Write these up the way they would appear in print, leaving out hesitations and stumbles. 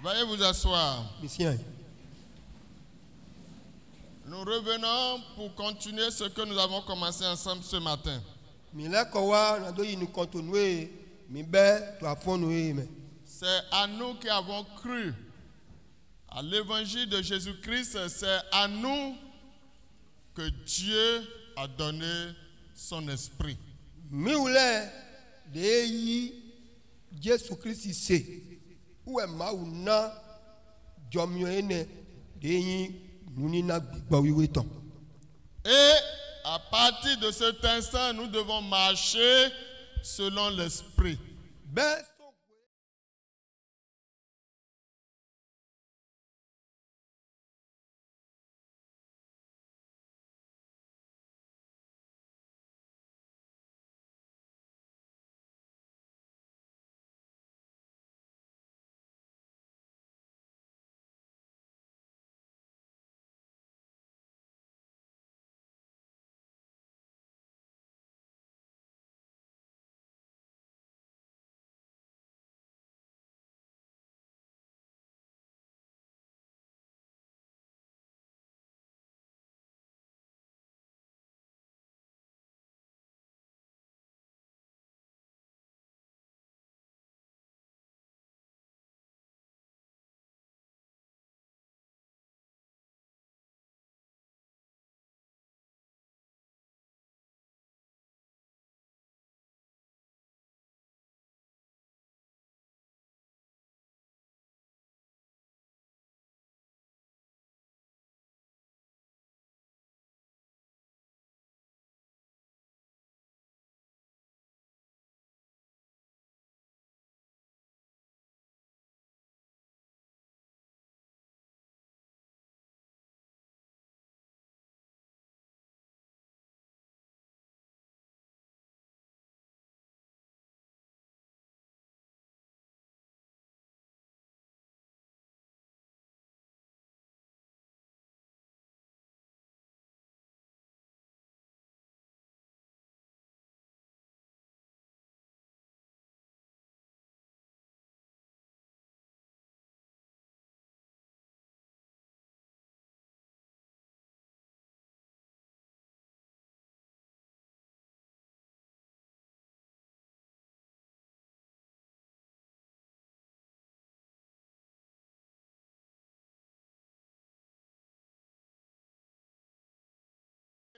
Veuillez vous asseoir. Monsieur. Nous revenons pour continuer ce que nous avons commencé ensemble ce matin. C'est à nous qui avons cru à l'évangile de Jésus-Christ, c'est à nous que Dieu a donné son esprit. Et à partir de cet instant, nous devons marcher selon l'esprit.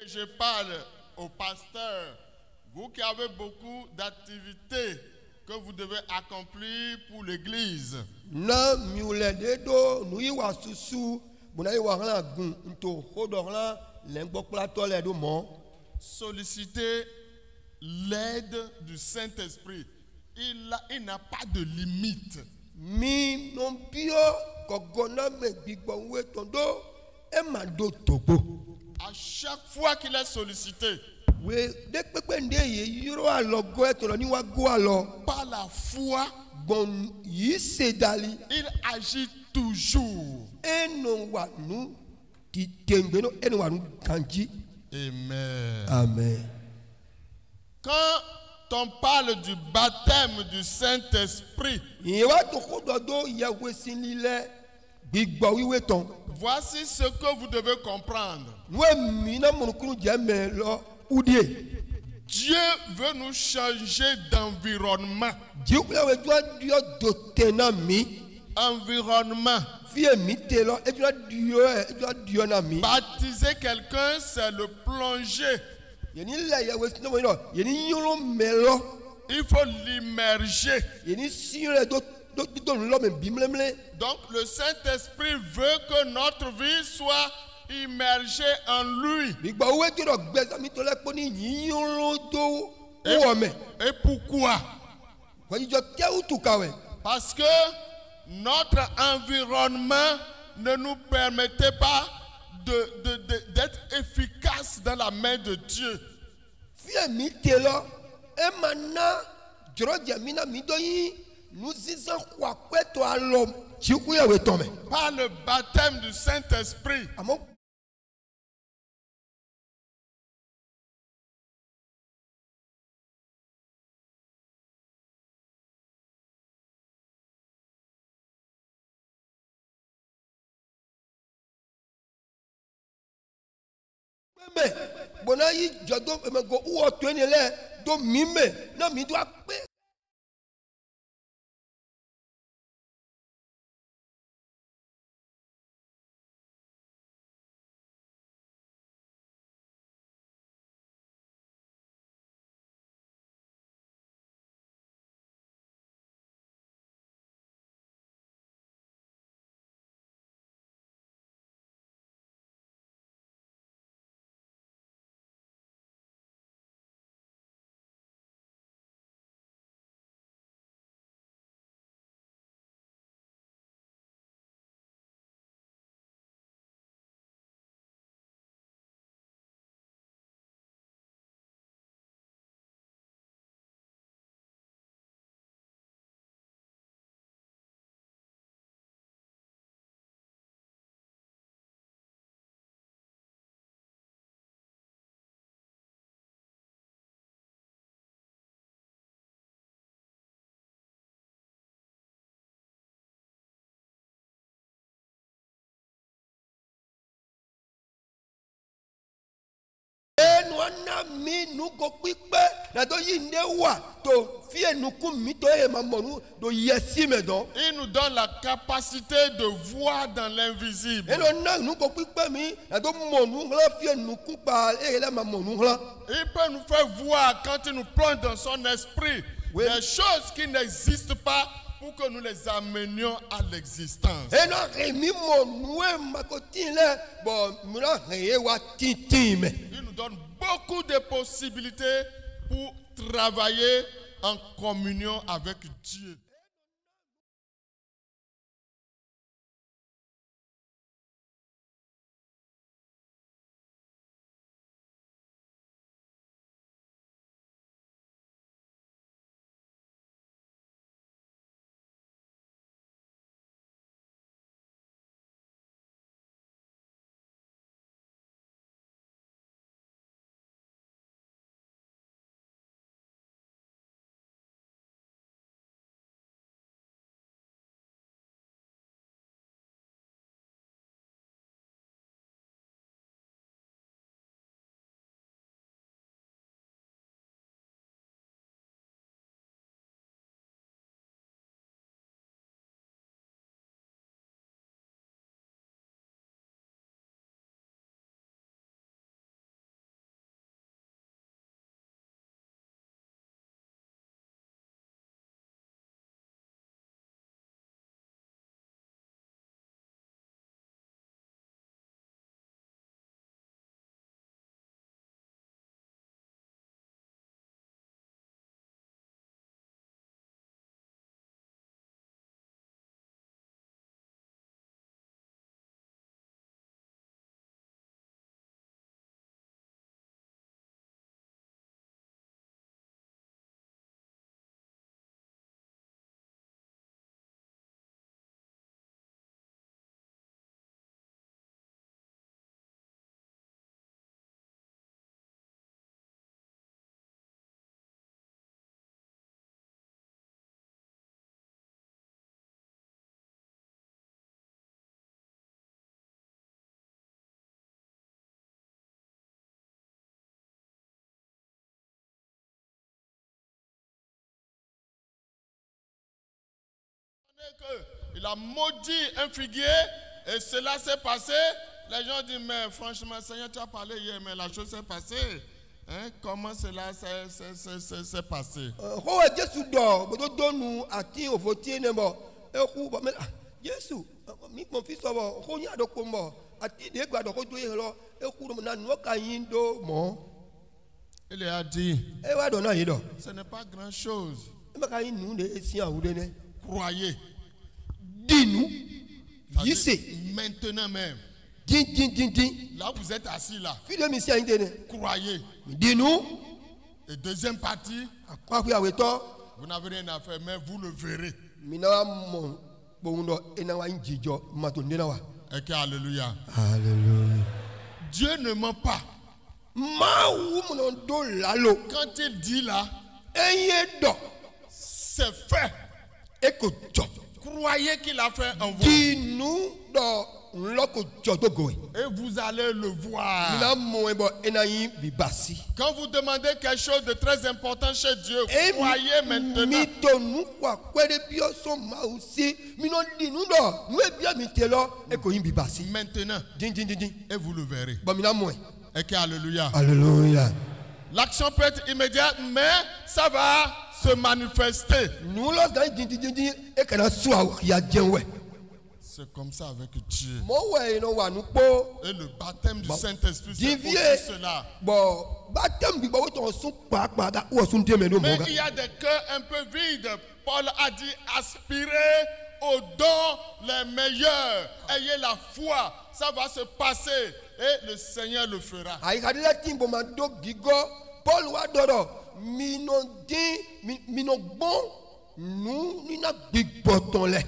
Je parle au pasteur, vous qui avez beaucoup d'activités que vous devez accomplir pour l'église. Sollicitez l'aide du Saint-Esprit. Il n'a pas de limite. À chaque fois qu'il est sollicité, par la foi, il agit toujours. Amen. Amen. Quand on parle du baptême du Saint-Esprit, voici ce que vous devez comprendre. Dieu veut nous changer d'environnement. Environnement. Baptiser quelqu'un, c'est le plonger. Il faut l'immerger. Donc le Saint-Esprit veut que notre vie soit immergée en lui. Et pourquoi? Parce que notre environnement ne nous permettait pas d'être efficace dans la main de Dieu. Par le baptême du Saint-Esprit, Bona yi jodo me go uo tweni le do mime na mi do ape. Wana mi nuko pipe na do yinde wa to fie nuku mi to e mamonu do yesi me don. Il nous donne la capacité de voir dans l'invisible. E no na nuko pipe mi na do monu la fie nuku pa e la mamonu la. Il peut nous faire voir quand il nous plonge dans son esprit des choses qui n'existent pas pour que nous les amenions à l'existence. E no remi monu e makotile bon muna reye wa tintime. Il nous donne beaucoup de possibilités pour travailler en communion avec Dieu. Il a maudit un figuier et cela s'est passé. Les gens disent, mais franchement, Seigneur, tu as parlé hier, mais la chose s'est passée. Hein? Comment cela s'est passé? Il a dit, ce n'est pas grand chose. Croyez. Dis-nous, maintenant même. Là vous êtes assis là. Croyez. Dis-nous. Et deuxième partie, vous n'avez rien à faire, mais vous le verrez. Et que alléluia. Alléluia. Dieu ne ment pas. Quand il dit là, c'est fait. Croyez qu'il a fait en vous. Dis-nous nloko jodogo. Et vous allez le voir. Mina mo ebo enayi bibasi. Quand vous demandez quelque chose de très important chez Dieu, croyez maintenant. Mito nu kwa kwere bio so ma usi. Mino di nu do. Nu e bia mi telo e ko yin bibasi. Maintenant. Din. Et vous le verrez. Ba mina mo. Et que alléluia. Alléluia. L'action peut être immédiate, mais ça va se manifester. Nous los dans din e kana suwa ya jenwe. C'est comme ça avec Dieu. Mo no wa nu po. Et le baptême du Saint-Esprit, c'est aussi cela. Bon, baptême bi ba to sun pa da wo sun teme do mo Mais ga. il y a des cœurs un peu vides. Paul a dit aspirez aux dons les meilleurs. Ayez la foi. Ça va se passer. Et le Seigneur le fera. Ayi kadila timbo ma do gigo. Paul wa doro. Mino bon. Nous ni na big botton le.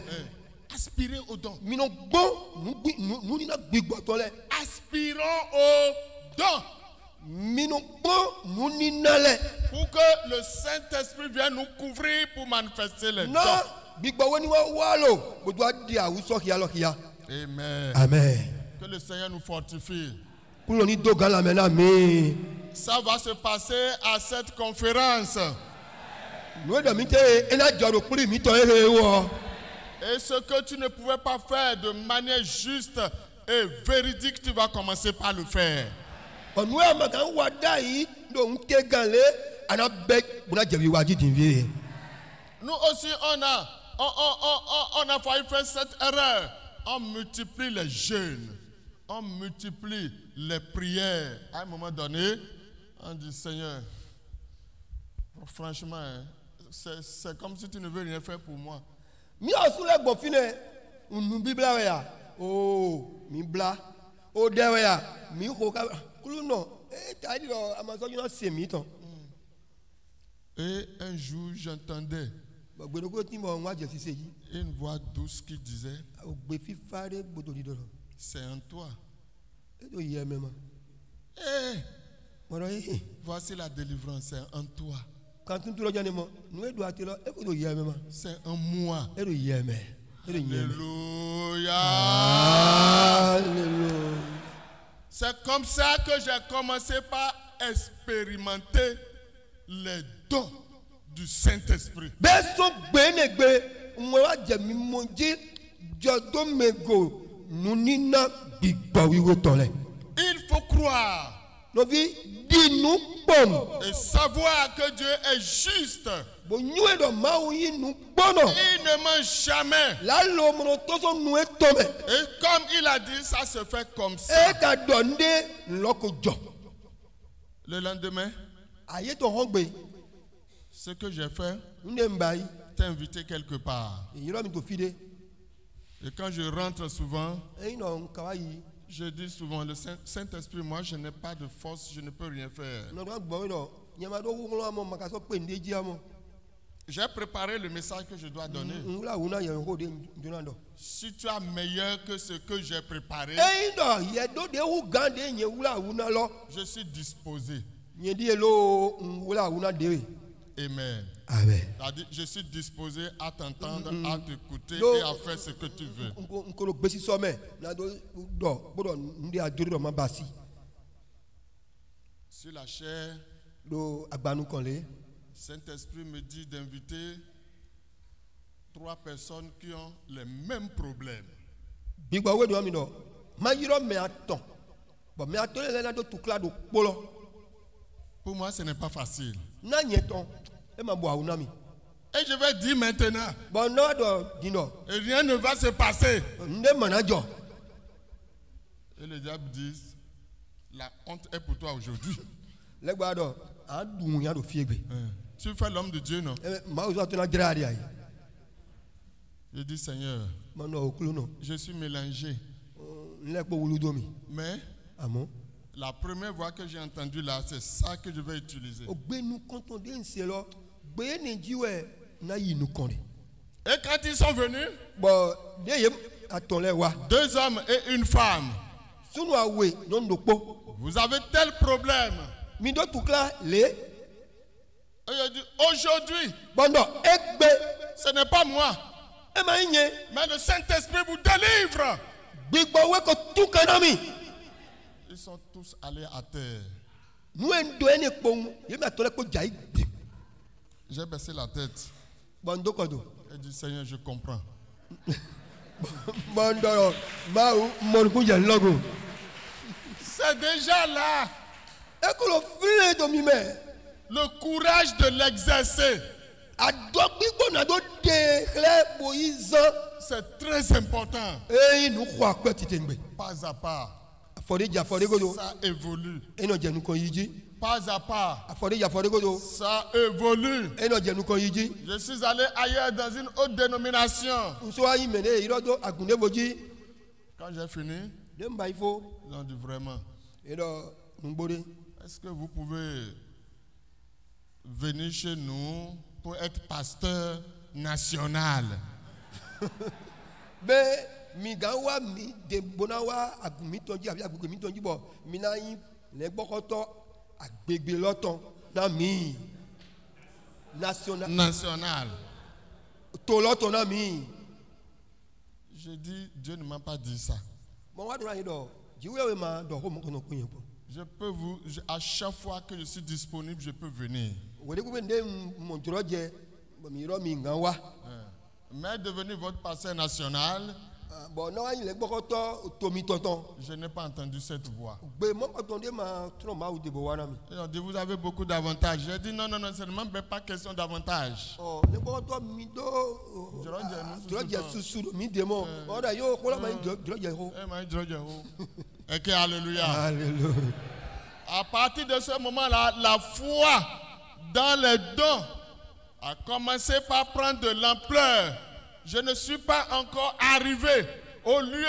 Aspirez aux dons. Mino bon. Nous ni na big botton le. Aspirons aux dons. Mino bon. Nous ni na le. Pour que le Saint-Esprit vienne nous couvrir pour manifester les dons. Non. Big bo ni wa walo. Bo do di a uso ki alo ki ya. Amen. Amen. Que le Seigneur nous fortifie. Ça va se passer à cette conférence. Et ce que tu ne pouvais pas faire de manière juste et véridique, tu vas commencer par le faire. Nous aussi, on a failli faire cette erreur. On multiplie les jeûnes. On multiplie les prières. À un moment donné, on dit Seigneur, franchement, c'est comme si tu ne veux rien faire pour moi. Et un jour, j'entendais une voix douce qui disait c'est en toi. Voici la délivrance, c'est en toi. C'est en moi. Alléluia. C'est comme ça que j'ai commencé par expérimenter les dons du Saint-Esprit. Il faut croire et savoir que Dieu est juste. Il ne ment jamais. Et comme il a dit, ça se fait comme ça. Le lendemain, ce que j'ai fait, t'ai invité quelque part. Et quand je rentre souvent, je dis souvent, le Saint-Esprit, moi je n'ai pas de force, je ne peux rien faire. J'ai préparé le message que je dois donner. Si tu as meilleur que ce que j'ai préparé, je suis disposé. Amen. Amen. Je suis disposé à t'entendre, à t'écouter et à faire ce que tu veux. Sur la chair, Saint-Esprit me dit d'inviter 3 personnes qui ont les mêmes problèmes. Pour moi, ce n'est pas facile. Et je vais dire maintenant. Et rien ne va se passer. Et le diable dit, la honte est pour toi aujourd'hui. Tu fais l'homme de Dieu, non? Je dis, Seigneur, je suis mélangé. Mais la première voix que j'ai entendue là, c'est ça que je vais utiliser. Et quand ils sont venus, 2 hommes et une femme, vous avez tel problème. Et je dis, aujourd'hui, ce n'est pas moi, mais le Saint-Esprit vous délivre. gbigbo we ko tu kanami. Ils sont tous allés à terre. Nous endo ene pon, ye ma tole ko jai. J'ai baissé la tête. Bondo kodo. Et dit Seigneur, je comprends. Bondo ma mon ku je logo. C'est déjà là. E ko lo file do mi me. Le courage de l'exercer. Ado gbigbo na do de kle boizan. C'est très important. E nu kwa kwa titengbe. Pas à pas. Aforeja foregodo. Ça évolue. Eno jenu kon yiji. Pas à pas. Aforeja foregodo. Ça évolue. Eno jenu kon yiji. Je suis allé ailleurs dans une autre dénomination. Uso ayi mene irodo agunde boji. Quand j'ai fini, Demba ifo. ils ont dit vraiment, Edo numbore. est-ce que vous pouvez venir chez nous pour être pasteur national? Be mi gawa mi de bonawa agumi tonji abi agumi tonji bo mi na yin le gbokoto agbegbe loton na mi National. to loton na mi J'ai dit, Dieu ne m'a pas dit ça. mo wa dura yin do jiwe we ma do ho mo kono kun yin po Je peux vous, à chaque fois que je suis disponible, je peux venir. we de ku nde mo duro je bo mi ro mi ngawa Mais devenir votre pasteur national, bo na yin le gbokoto to mi tonton je n'ai pas entendu cette voix. gbe mo koton de ma tro ma u de bo wa na mi Ils ont dit, vous avez beaucoup d'avantages. J'ai dit, non, ce n'est même pas question d'avantages. oh le gbokoto mi do duro je Alléluia. susu mi de mo o da yo ko la ma duro je ho Ok, alléluia. Alléluia. À partir de ce moment-là, la foi dans les dons a commencé par prendre de l'ampleur. Je ne suis pas encore arrivé au lieu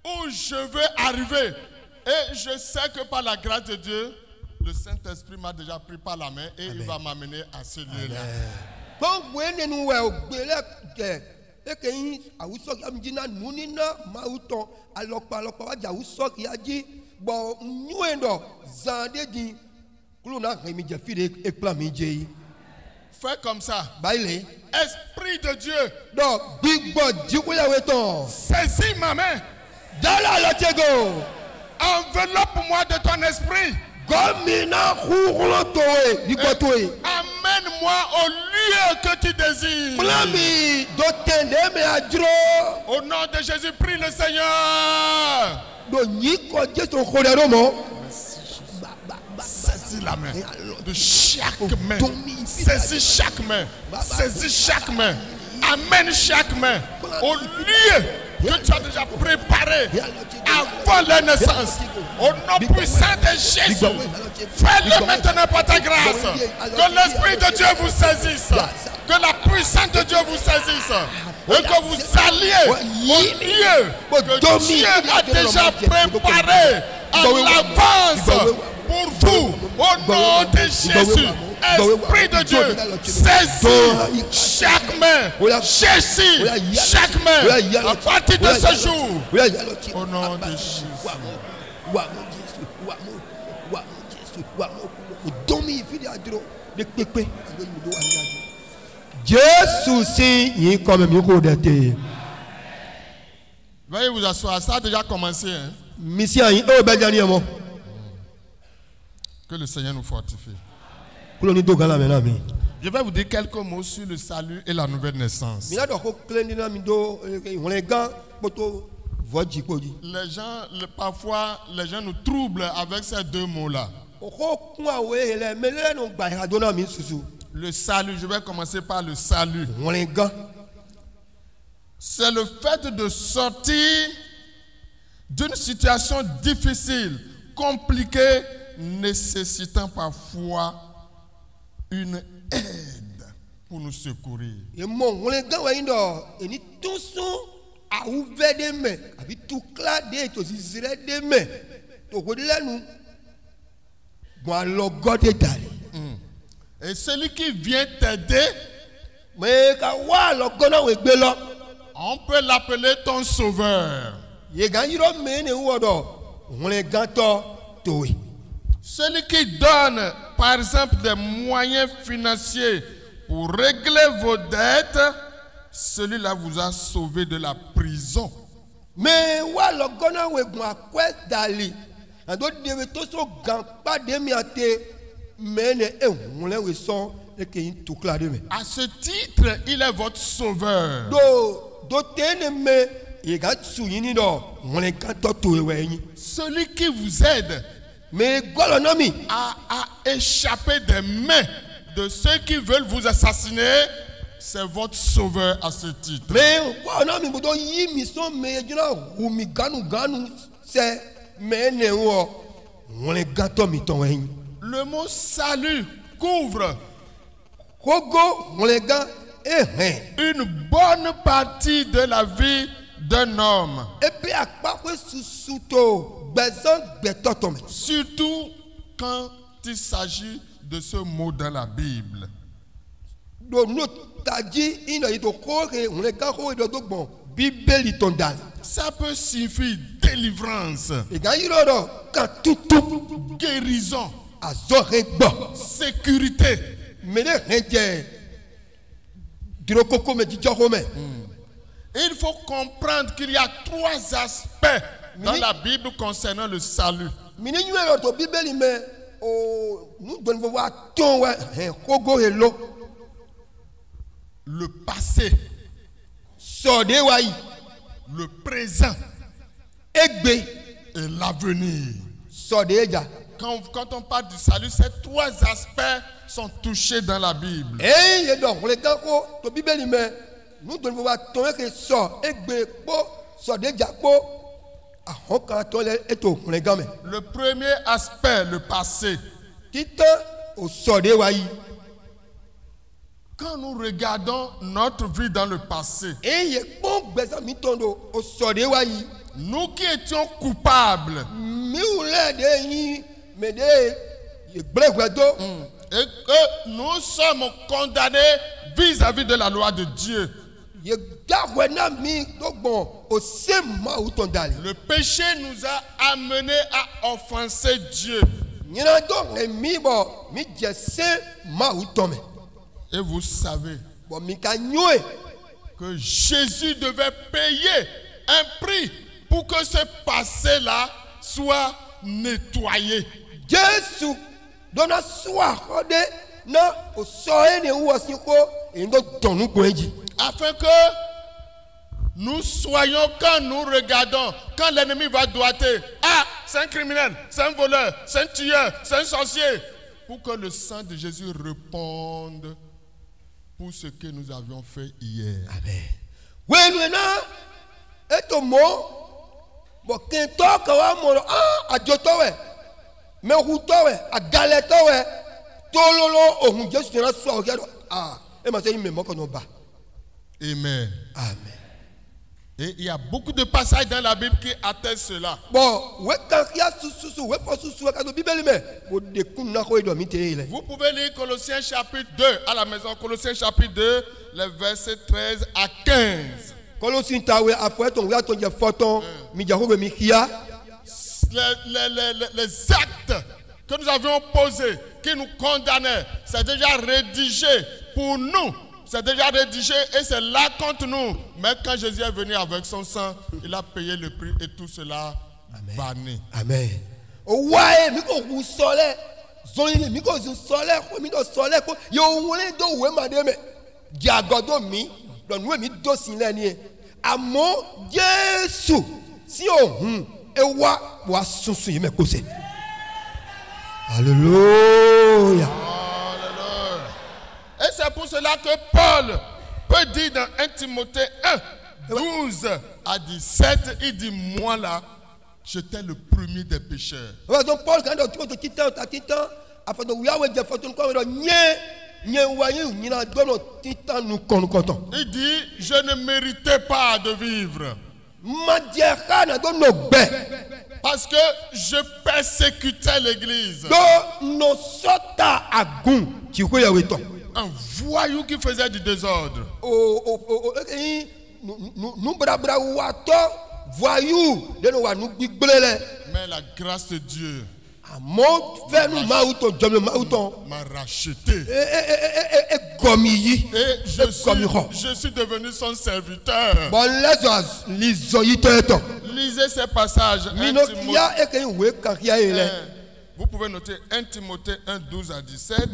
où je veux arriver. Et je sais que par la grâce de Dieu, le Saint-Esprit m'a déjà pris par la main et il va m'amener à ce lieu-là. Bon, when nous ouais obele et que yin awuso am jina nunina mauton alopa wa ja awuso yaji bo nuendo zande di kuluna mi je fide ekpla mi je yi Fais comme ça. baile Esprit de Dieu, do gbigbo jikuya weton saisis ma main. dala lo tego Enveloppe-moi de ton esprit. gomina kukulo towe diko towe Amène-moi au lieu que tu désires. plami do tende me adro Au nom de Jésus, prie le Seigneur. do nyiko jesu kodero mo Saisis la main de chaque main. Saisis chaque main. Saisis chaque main. Amène chaque main au lieu que tu as déjà préparé avant la naissance. Au nom puissant de Jésus, fais-le maintenant par ta grâce. Que l'Esprit de Dieu vous saisisse. Que la puissance de Dieu vous saisisse. Et que vous alliez au lieu que Dieu a déjà préparé à l'avance pour vous. Au nom de Jésus. Esprit de Dieu, saisis chaque main, saisis chaque main à partir de ce jour. Au nom de Jésus. Jésus si yin comme mi ko dete Veuillez vous asseoir, ça a déjà commencé. Hein? mission yin o be jani mo Que le Seigneur nous fortifie. kulo ni do gala me na mi Je vais vous dire quelques mots sur le salut et la nouvelle naissance. mi na do ko klendi na mi do won gan poto voji koji Parfois, les gens nous troublent avec ces deux mots-là. o ko kun awe ele mele no gba ha do na mi susu Le salut, je vais commencer par le salut. won gan C'est le fait de sortir d'une situation difficile, compliquée, nécessitant parfois une aide pour nous secourir. e mo won gan wa yin do eni tusun awu vede me abi tukla de to zizire de me to ko lenu gwa lo gode dale Et celui qui vient t'aider, me ka wa lo gona we gbe lo on peut l'appeler ton sauveur. ye gan yiro me ne wodo won gan to towe Celui qui donne, par exemple, des moyens financiers pour régler vos dettes, celui-là vous a sauvé de la prison. Mais wa logona we gwa kwet dali. Ando dewe to so gan pa de mi ate mene e wole we son e ke yin tukla de me. À ce titre, il est votre sauveur. Do tene me e ga tsu yin do wole kan to to we yin. Celui qui vous aide Mais golonomi à échapper des mains de ceux qui veulent vous assassiner, c'est votre sauveur à ce titre. mais golonomi bodo yi mi so me jina hu mi ganu se me ne wo wole gato mi ton yin. Le mot salut couvre Kogo wole ga une bonne partie de la vie d'un homme. et puis akpa ko susuto bezon betoto me. Surtout quand il s'agit de ce mot dans la Bible. Do no taji ino ito kore wole ga ko do bon bibeli ton dal. Ça peut signifier délivrance, E ga yiro do kan tutu guérison, azore gbo. sécurité. Me de renje diro koko me dijoko me. Il faut comprendre qu'il y a trois aspects dans Oui. la Bible concernant le salut. Mini nyuero to bibeli me o nu don vo wa ton we kogo elo Le passé, so de wa yi le présent egbe et l'avenir. so de ja. Quand on parle du salut, ces trois aspects sont touchés dans la Bible. Ye do wole ga ko to bibeli me nu don vo wa ton ke so egbe po so de ja po ahon kan to le eto wole ga me. Le premier aspect, le passé. Titan o so de wa yi. Quand nous regardons notre vie dans le passé, Ye bon gbesa mi ton do o so de wa yi. nous qui étions coupables Mi ule de yi me de ye gbedo. et que nous sommes condamnés vis-à-vis de la loi de Dieu, Ye gahwe na mi do bon o se ma u ton dali. le péché nous a amenés à offenser Dieu. Nyina do e mi bo mi je se ma u ton me. Et vous savez Bo mi ka nyue que Jésus devait payer un prix pour que ce passé-là soit nettoyé. Jesu do na swa ode na o so ene wo si ko e ndo tonu ko eji. Afin que nous soyons, quand nous regardons, quand l'ennemi va doiter, ah, c'est un criminel, c'est un voleur, c'est un tueur, c'est un sorcier, pour que le sang de Jésus réponde pour ce que nous avions fait hier. Amen. Wenu na eto mo bo ken to ka wa mo ajoto we me huto we agaleto we tololo ohun Jesu na so o e ma se yin me mo ko no ba. Amen. Amen. Et il y a beaucoup de passages dans la Bible qui attestent cela. Bon, we kan ya susu we fo susu ka do bibeli me bo de kun na ko do mi te ile. Vous pouvez lire Colossiens chapitre 2 à la maison, Colossiens chapitre 2, les versets 13 à 15. Kolosin tawe afo ton we aton je foton mi ja ho be mi kia. Les actes que nous avions posés, qui nous condamnaient, c'est déjà rédigé pour nous. C'est déjà rédigé et c'est là contre nous. Mais quand Jésus est venu avec son sang, il a payé le prix et tout cela banni. Amen. O wae mi ko hu sole. Zonile mi ko zu sole ko mi do sole ko yo wole do we mademe. Jagodo mi do nu mi do sin le ni. Amo Jesu si o hun e wa sunsun yi me ko se. Hallelujah. Alléluia. Et c'est pour cela que Paul peut dire dans 1 Timothée 1, 12 à 17, il dit, moi là, j'étais le premier des pécheurs. Donc Paul quand do to titan ta titan afa do we awe je foton ko do nye wayi nyina do no titan nu kon konton. Il dit, je ne méritais pas de vivre. Madjekana do no gbe. Parce que je persécutais l'église. Do no sota agun ti ko ya weton. Un voyou qui faisait du désordre. Nous brabra wato voyou de no wa nu gbigbele. Mais la grâce de Dieu àmọ́ fẹ́nu máa tó jọmọ máa tó. M'a racheté. Gọmi yìí. Et je suis devenu son serviteur. Bon lẹ́sọ̀ lìzọ̀ yìí tẹ́ tọ̀. Lisez ces passages. Vous pouvez noter 1 Timothée 1, 12 à 17.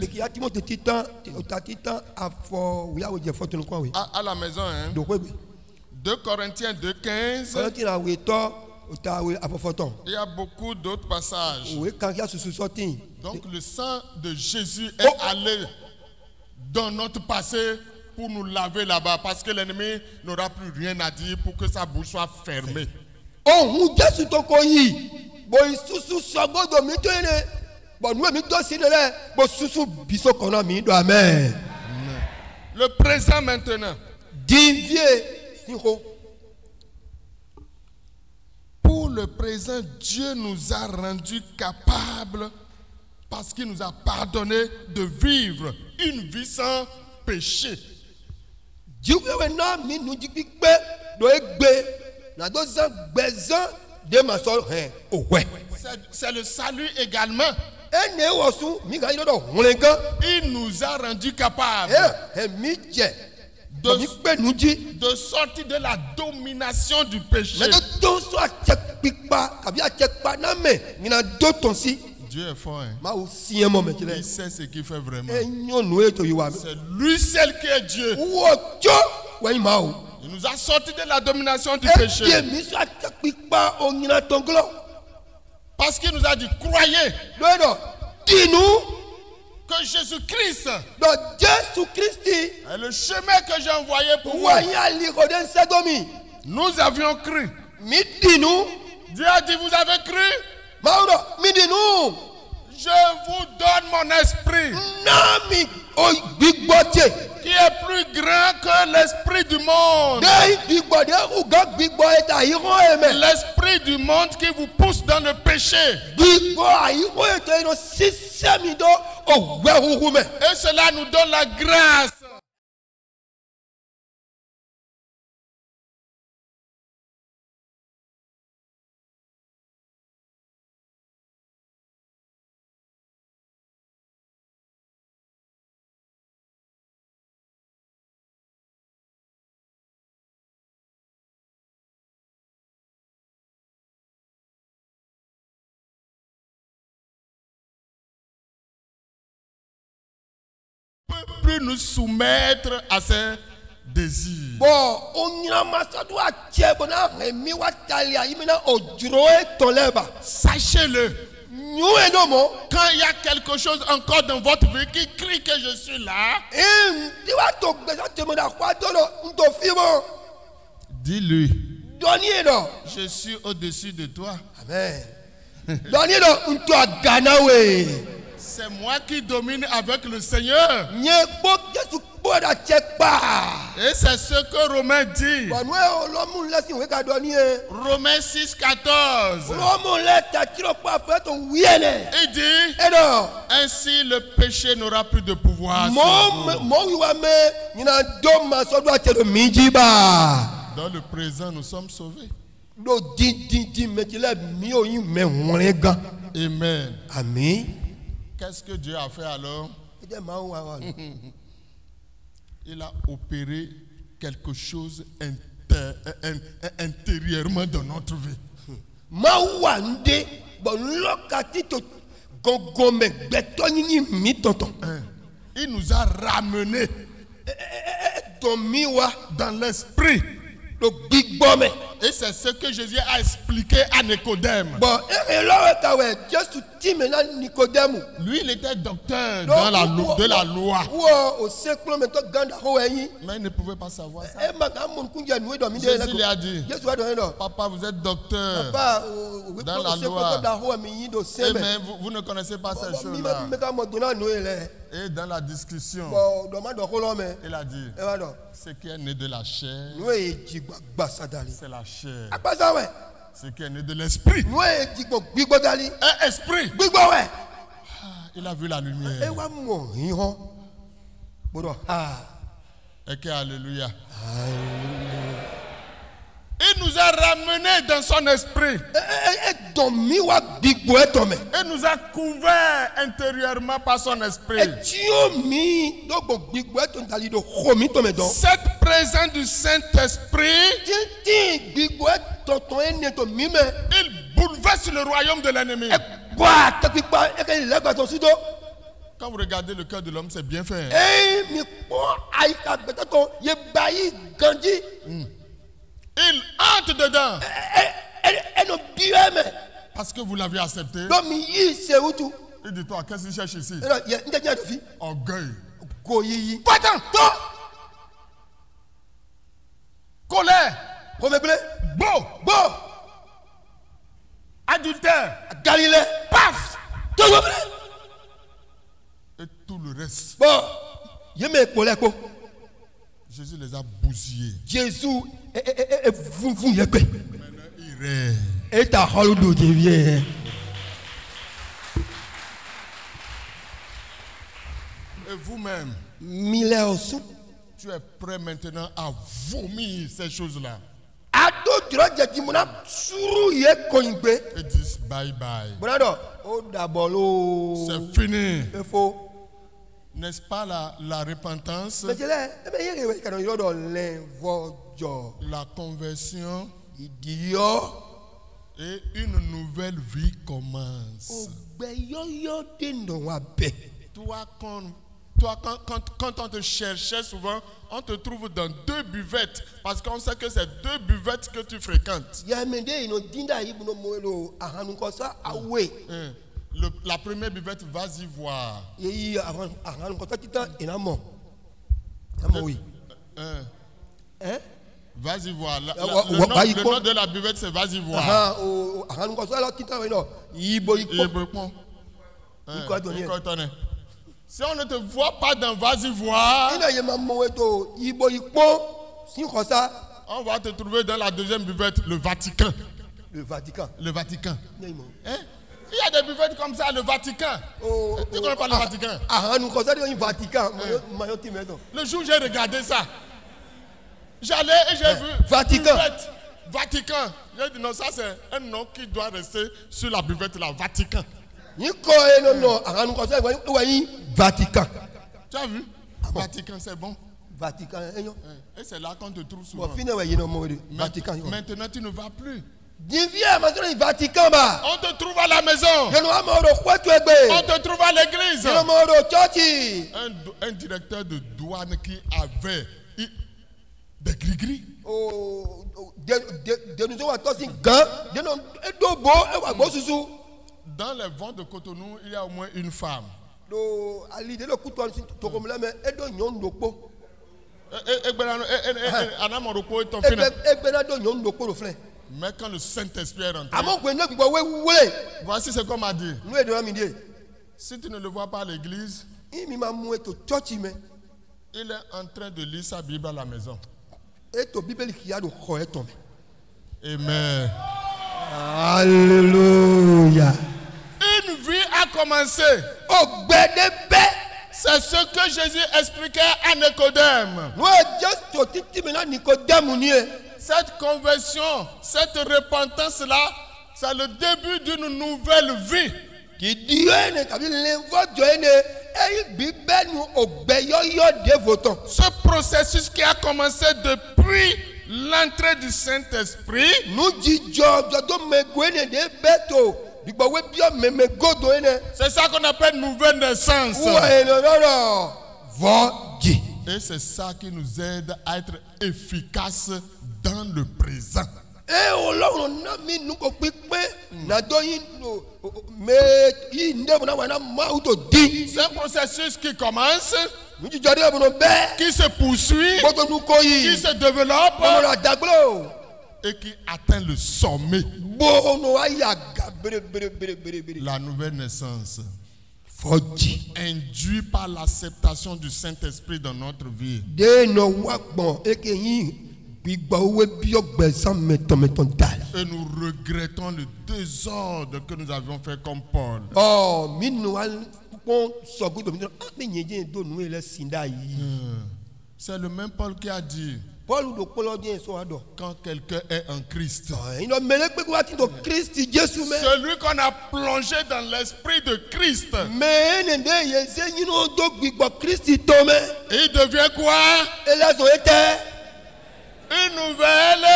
À la maison, hein? 2 Corinthiens 2, 15. Il y a beaucoup d'autres passages. Donc le sang de Jésus est allé dans notre passé pour nous laver là-bas, parce que l'ennemi n'aura plus rien à dire pour que sa bouche soit fermée. Le présent maintenant. Pour le présent, Dieu nous a rendus capables, parce qu'il nous a pardonné, de vivre une vie sans péché. C'est le salut également. Il nous a rendus capables de sortir de la domination du péché. Dieu est fort, hein? Il sait ce qu'il fait vraiment. C'est lui seul qui est Dieu. Il nous a sortis de la domination du péché. Parce qu'il nous a dit, croyez que Jésus-Christ est le chemin que j'ai envoyé pour vous. Nous avions cru. Dieu a dit, vous avez cru? Je vous donne mon esprit, qui est plus grand que l'esprit du monde. L'esprit du monde qui vous pousse dans le péché. Et cela nous donne la grâce. Plus nous soumettre à ses désirs. Sachez-le. Quand il y a quelque chose encore dans votre vie qui crie que je suis là, dis-lui, je suis au-dessus de toi. Amen. C'est moi qui domine avec le Seigneur. Et c'est ce que Romains dit. Romains 6, 14. Il dit, ainsi le péché n'aura plus de pouvoir sur vous. Dans le présent, nous sommes sauvés. Amen. Amen. Qu'est-ce que Dieu a fait alors? Il a opéré quelque chose intérieurement dans notre vie. Il nous a ramenés dans l'esprit. Et c'est ce que Jésus a expliqué à Nicodème. Lui, il était docteur de la loi. Mais il ne pouvait pas savoir ça. Jésus lui a dit, papa, vous êtes docteur dans la loi. Mais vous ne connaissez pas ces choses-là. Et dans la discussion, il a dit, ce qui est né de la chair, c'est la chair. Ce qui est né de l'esprit, un esprit. Il a vu la lumière. Et que alléluia. Il nous nous a ramenés dans son esprit. Edomi wa gbigbo etome. Et nous a couverts intérieurement par son esprit. Etiomi dogbo gbigbo eton dali do khomi tome don. Cette présence du Saint-Esprit, Tintin gbigbo etonton ene to mi me. il bouleverse le royaume de l'ennemi. Kwa tapipa eke legba to sudo. Quand vous regardez le cœur de l'homme, c'est bien fait. Mi po aika betaton ye bayi gandi. Il entre dedans Eno bieme. parce que vous l'avez accepté. Do mi yi se utu. Et dis-toi, qu'est-ce qu'il cherche ici? Eno ye ndeje do fi. Orgueil. Go yi. Va-t'en. Colère. Promeble. Beau. Bo. Adultère. Galilée. Paf. Promeble. Et tout le reste. Bon. Ye me pole ko. Jésus les a bousillés. Jésus vous ye pe. Maintenant, il règne. Et ta holudo je vie. Et vous-même, Mille osu. tu es prêt maintenant à vomir ces choses-là. Ado dro je ti mona suru ye koingbe. Et dis bye bye. Bonado, o dabolo. C'est fini. Efo. N'est-ce pas la repentance, Mais là, mais yere we kan yo do lenvojo. la conversion Idio. et une nouvelle vie commence. Ogbe yoyo de no wa be. Toi, quand on te cherchait souvent, on te trouve dans 2 buvettes. Parce qu'on sait que c'est 2 buvettes que tu fréquentes. Ya mende ino dinda ibuno moelo ahanu kosa awe. La première buvette, vas-y voir. Yeyi ahanu kosa titan enamo. Enamo oui. Hein? Vas-y voir. Le nom de la buvette, c'est vas-y voir. Aha, o ahanu kosa la titan we no. Ibo Et iko. bon. Iko donné. Si on ne te voit pas dans vas-y voir, Ina ye mamo eto ibo iko. Si kosa on va te trouver dans la deuxième buvette, le Vatican. le Vatican. Le Vatican. Neimo. Hein? Il y a des buvettes comme ça, le Vatican. Tu ne connais pas le Vatican? Ahanu kosa de Vatican. Mayo ti meto. Le jour où j'ai regardé ça, j'allais et j'ai vu Vatican. buvette, Vatican. J'ai dit non, ça c'est un nom qui doit rester sur la buvette, la Vatican. Niko eno no ahanu kosa we Vatican. Tu as vu? Vatican, c'est bon. Vatican enyo. Et c'est là qu'on te trouve souvent. Bon fine we yino mo de Vatican. Maintenant, tu ne vas plus. Divia mazona Vatican ba. On te trouve à la maison. Yeno amoro kwatu egbe. On te trouve à l'église. Yeno moro church. Un directeur de douane qui avait des gris-gris. De nous wa tosi gan. De no edobo e wa gbosusu. Dans les vents de Cotonou, il y a au moins une femme. Lo ali de lo kutu ansi to komla me edo nyon dokpo. Egbe na do nyon dokpo lo flen. Mais quand le Saint-Esprit est rentré, Amon gbe na gbigbo we wule. voici ce qu'on m'a dit. Nu edo na mi die. Si tu ne le vois pas à l'église, Imi ma mu eto church me. il est en train de lire sa Bible à la maison. Eto bibeli ki ya do kho eton me. Amen. Alléluia. Une vie a commencé. Ogbedebe. C'est ce que Jésus expliquait à Nicodème. Wo just to titi me na Nicodème ni e. Cette conversion, cette repentance-là, c'est le début d'une nouvelle vie. Ki di ene tabi lenvojo ene e bibe nu ogbe yoyo de voton. Ce processus qui a commencé depuis l'entrée du Saint-Esprit, Nu jijo jodo megwene de beto. Bigbo we bio meme godo ene. c'est ça qu'on appelle nouvelle naissance. Wa eno roro. Voji. Et c'est ça qui nous aide à être efficaces dans le présent. E Ọlọ́run na mi nu ko pipe na do yin me yi nde na wa na ma uto di. C'est un processus qui commence, Nu jijo de bono be. qui se poursuit, Gbogbo nu ko qui yi. se développe Bono ra daglo. et qui atteint le sommet. Bono ayaga bere. La nouvelle naissance, Voji. induit par l'acceptation du Saint-Esprit dans notre vie. De no wa gbon eke yin gbigbo we bi ogbesan meton dal. Et nous regrettons le désordre que nous avions fait comme Paul. Oh, mi nu wa pon so gudo mi. Me nyeje do nu ele sinda yi. C'est le même Paul qui a dit, Paul do polodien so ado. Quand quelqu'un est en Christ, Il no mele pe ko ati do Christ Jésus me. celui qu'on a plongé dans l'esprit de Christ, Mais nende yeze nyino do gbigbo Christ to me. il devient quoi? Ele so ete Une nouvelle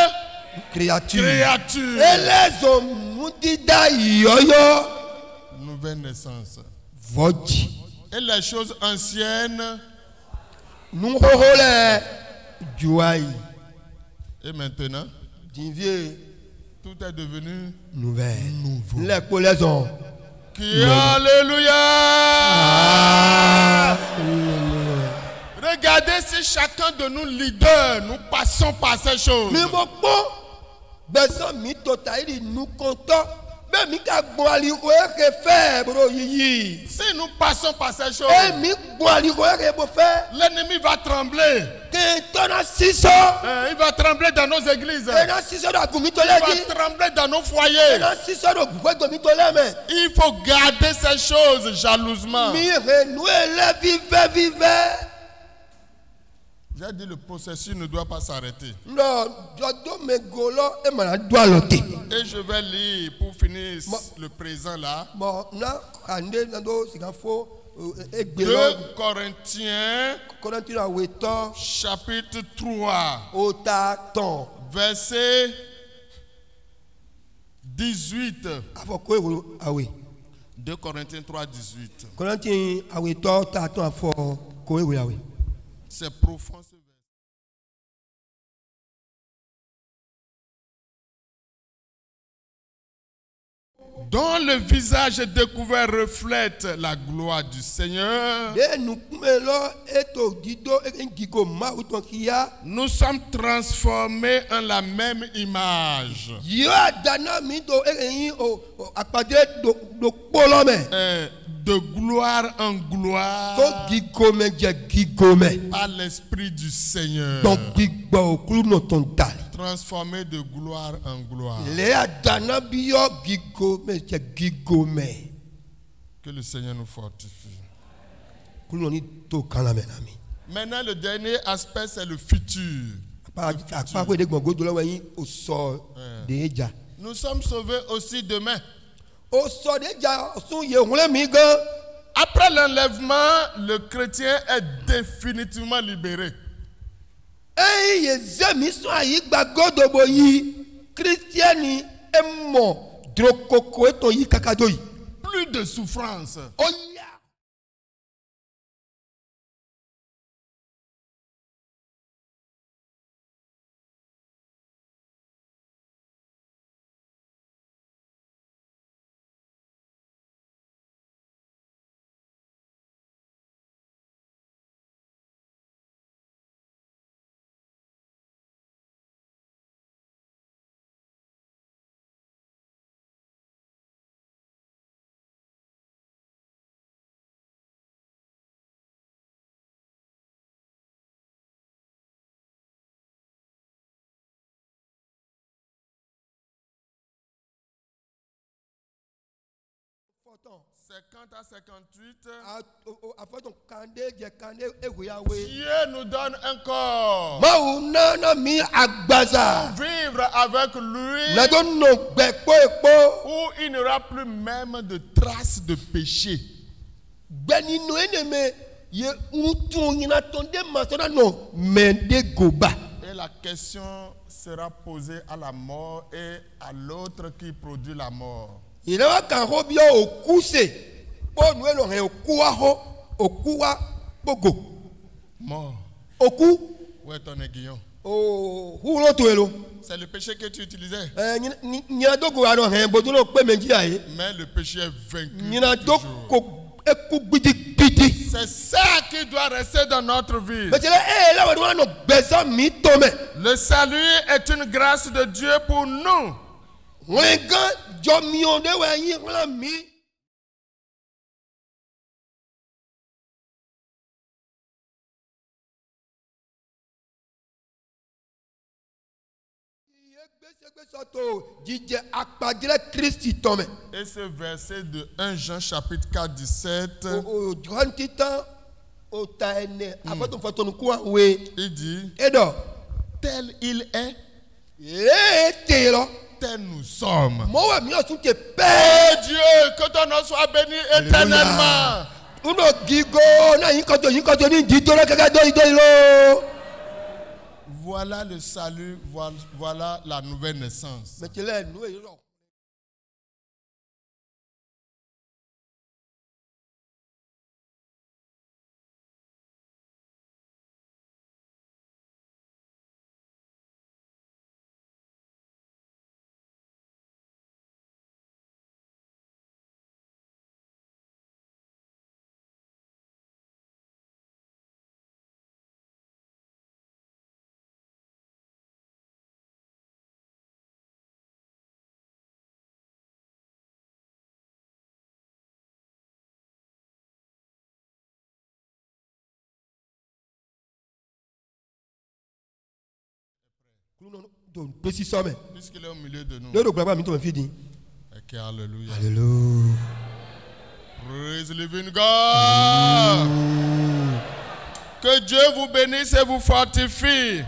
créature. créature. Ele so mudida yoyo. Nouvelle naissance. Voji. Et les choses anciennes. Nous hohole joie. Et maintenant, Divie tout est devenu nouvelle. nouveau. Les colaisons. Qui alléluia. Regardez si chacun de nous leaders, nous passons par ces choses. Mais bon, besoin mi totaili nous comptons. Mais mi ka bon ali ko e faire bro yiyi. Si nous passons par ces choses, E mi bon ali ko e bo faire. l'ennemi va trembler. Que tona siso. Il va trembler dans nos églises. E na siso da gumi to Il va leji. trembler dans nos E foyers. na siso do gwe gumi to le me. Il faut garder ces choses jalousement. Mi renouer le vive. J'ai dit le processus ne doit pas s'arrêter. Non, jodo me golo e mana doit loter. Et je vais lire pour finir le présent là. Bon, na kande na do sigafo e 2 Corinthiens Corinthiens weto chapitre 3 ota ton. verset 18. Afoko ewo awe. 2 Corinthiens 3, 18. Corinthiens aweto ta ton afo ko ewo awe. C'est profond ce verset. Dont le visage découvert reflète la gloire du Seigneur. Nous sommes transformés en la même image. De gloire en gloire par l'Esprit du Seigneur. Transformé de gloire en gloire. Que le Seigneur nous fortifie. Maintenant, le dernier aspect, c'est le futur. Nous sommes sauvés aussi demain. Après l'enlèvement, le chrétien est définitivement libéré. Plus de souffrance. important. 50 à 58. Dieu nous donne un corps pour vivre avec lui, où il n'y aura plus même de traces de péché. Et la question sera posée à la mort et à l'autre qui produit la mort. Mort. Où est ton aiguillon? C'est le péché que tu utilisais. Mais le péché est vaincu toujours. C'est ça qui doit rester dans notre vie. Le salut est une grâce de Dieu pour nous. Et ce verset de 1 Jean chapitre 4, 17, il dit: tel il est, t'es là. tel nous sommes. Moi, je suis te Oh père. Dieu, que ton nom soit béni éternellement. Uno gigo na yinkoto ni didora kaka do. Voilà le salut, voilà la nouvelle naissance. Mais tu l'as nous et là. Puisqu'il est au milieu de nous. Okay, Alléluia. Alléluia. Praise the living God. Que Dieu vous bénisse et vous fortifie.